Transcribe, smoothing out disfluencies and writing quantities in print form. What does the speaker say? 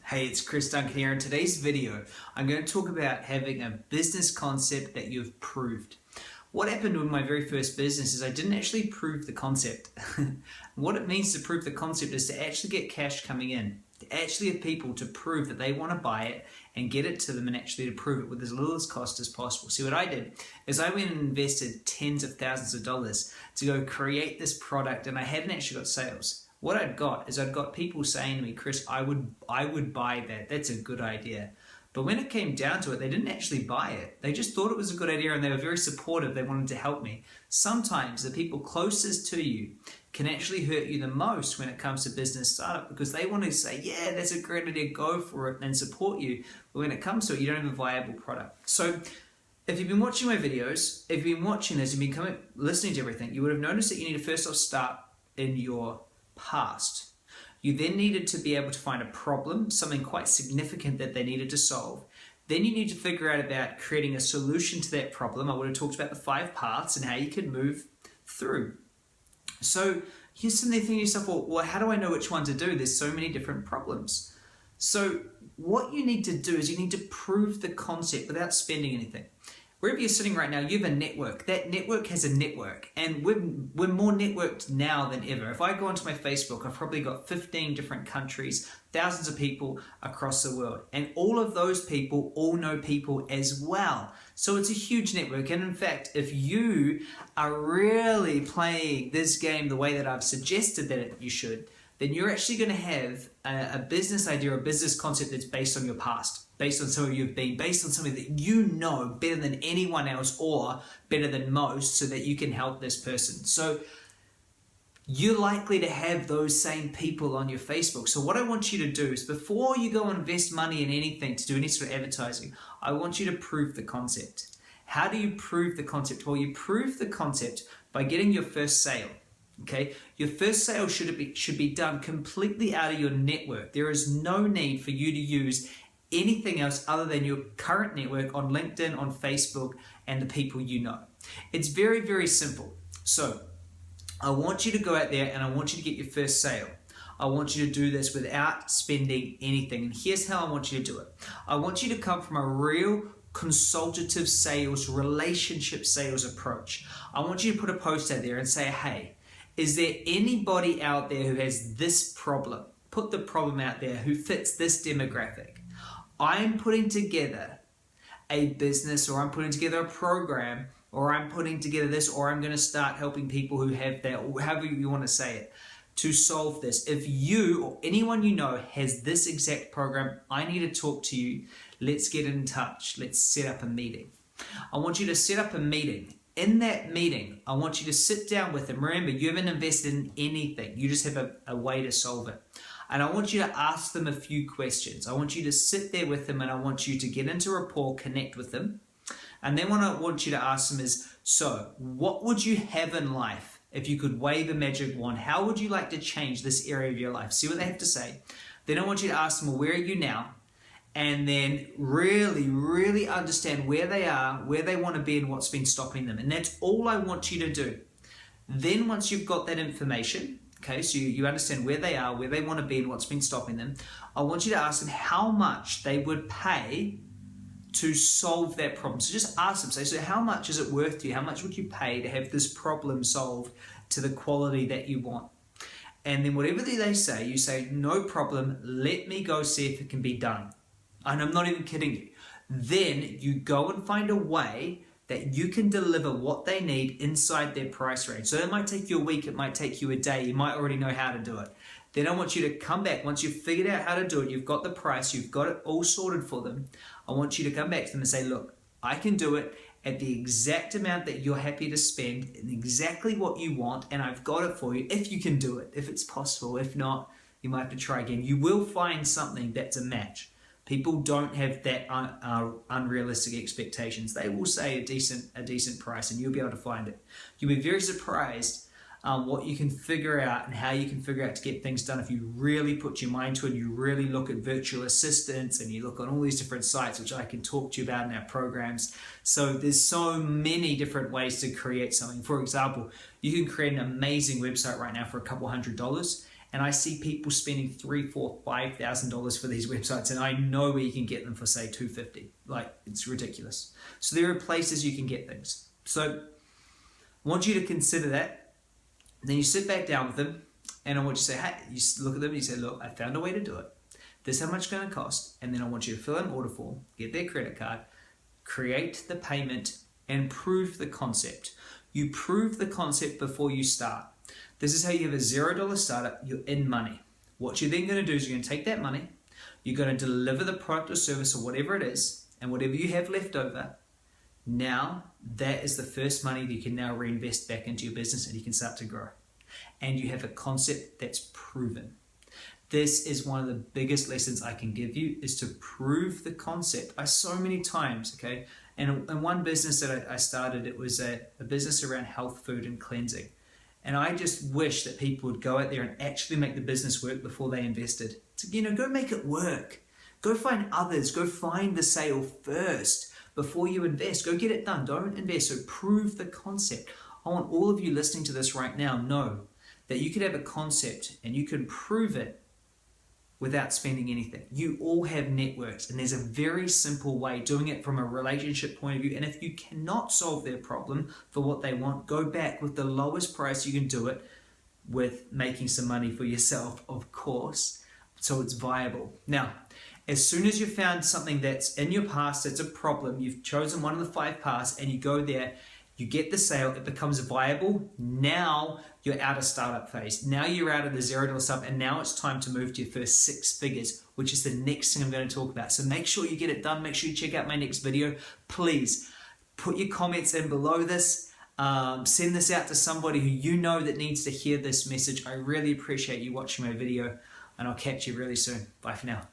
Hey, it's Duncan here. In today's video, I'm going to talk about having a business concept that you've proved. What happened with my very first business is I didn't actually prove the concept. What it means to prove the concept is to actually get cash coming in, to actually have people to prove that they want to buy it and get it to them, and actually to prove it with as little as cost as possible. See, what I did is I went and invested tens of thousands of dollars to go create this product, and I hadn't actually got sales. What I'd got is I'd got people saying to me, Chris, I would buy that. That's a good idea. But when it came down to it, they didn't actually buy it. They just thought it was a good idea and they were very supportive. They wanted to help me. Sometimes the people closest to you can actually hurt you the most when it comes to business startup, because they want to say, yeah, that's a great idea, go for it, and support you. But when it comes to it, you don't have a viable product. So if you've been watching my videos, if you've been watching this, if you've been listening to everything, you would have noticed that you need to first off start in your past. You then needed to be able to find a problem, something quite significant that they needed to solve. Then you need to figure out about creating a solution to that problem. I would have talked about the 5 parts and how you can move through. So you're sitting there thinking to yourself, well, how do I know which one to do? There's so many different problems. So what you need to do is you need to prove the concept without spending anything. Wherever you're sitting right now, you have a network. That network has a network, and we're more networked now than ever. If I go onto my Facebook, I've probably got 15 different countries, thousands of people across the world, and all of those people all know people as well. So it's a huge network, and in fact, if you are really playing this game the way that I've suggested that you should, then you're actually going to have a business idea, a business concept that's based on your past, based on somewhere you've been, based on something that you know better than anyone else or better than most, so that you can help this person. So you're likely to have those same people on your Facebook. So what I want you to do is, before you go and invest money in anything to do any sort of advertising, I want you to prove the concept. How do you prove the concept? Well, you prove the concept by getting your first sale. Okay, your first sale should be done completely out of your network. There is no need for you to use anything else other than your current network on LinkedIn, on Facebook, and the people you know. It's very, very simple. So I want you to go out there and I want you to get your first sale. I want you to do this without spending anything. And here's how I want you to do it. I want you to come from a real consultative sales, relationship sales approach. I want you to put a post out there and say, hey, is there anybody out there who has this problem? Put the problem out there who fits this demographic. I'm putting together a business, or I'm putting together a program, or I'm putting together this, or I'm going to start helping people who have that, or however you want to say it, to solve this. If you or anyone you know has this exact program, I need to talk to you. Let's get in touch. Let's set up a meeting. I want you to set up a meeting. In that meeting, I want you to sit down with them. Remember, you haven't invested in anything. You just have a way to solve it. And I want you to ask them a few questions. I want you to sit there with them, and I want you to get into rapport, connect with them. And then what I want you to ask them is, so what would you have in life if you could wave a magic wand? How would you like to change this area of your life? See what they have to say. Then I want you to ask them, well, where are you now? And then really, really understand where they are, where they want to be, and what's been stopping them. And that's all I want you to do. Then once you've got that information, okay, so you understand where they are, where they want to be, and what's been stopping them, I want you to ask them how much they would pay to solve that problem. So just ask them, say, so how much is it worth to you? How much would you pay to have this problem solved to the quality that you want? And then whatever they say, you say, no problem, let me go see if it can be done. And I'm not even kidding you. Then you go and find a way that you can deliver what they need inside their price range. So it might take you a week, it might take you a day, you might already know how to do it. Then I want you to come back, once you've figured out how to do it, you've got the price, you've got it all sorted for them, I want you to come back to them and say, look, I can do it at the exact amount that you're happy to spend, and exactly what you want, and I've got it for you, if you can do it, if it's possible. If not, you might have to try again. You will find something that's a match. People don't have that unrealistic expectations. They will say a decent price, and you'll be able to find it. You'll be very surprised what you can figure out and how you can figure out to get things done if you really put your mind to it, and you really look at virtual assistants, and you look on all these different sites, which I can talk to you about in our programs. So there's so many different ways to create something. For example, you can create an amazing website right now for a couple $100, And I see people spending $3,000, $4,000, $5,000 for these websites, and I know where you can get them for say $250. Like, it's ridiculous. So there are places you can get things. So I want you to consider that. Then you sit back down with them, and I want you to say, hey, you look at them and you say, look, I found a way to do it. This is how much it's going to cost. And then I want you to fill out an order form, get their credit card, create the payment, and prove the concept. You prove the concept before you start. This is how you have a $0 startup. You're in money. What you're then going to do is you're going to take that money, you're going to deliver the product or service or whatever it is, and whatever you have left over, now that is the first money that you can now reinvest back into your business, and you can start to grow. And you have a concept that's proven. This is one of the biggest lessons I can give you, is to prove the concept. So many times, okay? And in one business that I started, it was a business around health, food, and cleansing. And I just wish that people would go out there and actually make the business work before they invested. So, go make it work. Go find others. Go find the sale first before you invest. Go get it done. Don't invest. So prove the concept. I want all of you listening to this right now know that you could have a concept and you can prove it without spending anything. You all have networks, and there's a very simple way doing it from a relationship point of view. And if you cannot solve their problem for what they want, go back with the lowest price you can do it, with making some money for yourself, of course, so it's viable. Now, as soon as you've found something that's in your past, that's a problem, you've chosen one of the 5 paths, and you go there, you get the sale, it becomes viable. Now you're out of startup phase. Now you're out of the $0 sub, and now it's time to move to your first 6 figures, which is the next thing I'm going to talk about. So make sure you get it done. Make sure you check out my next video. Please put your comments in below this. Send this out to somebody who you know that needs to hear this message. I really appreciate you watching my video, and I'll catch you really soon. Bye for now.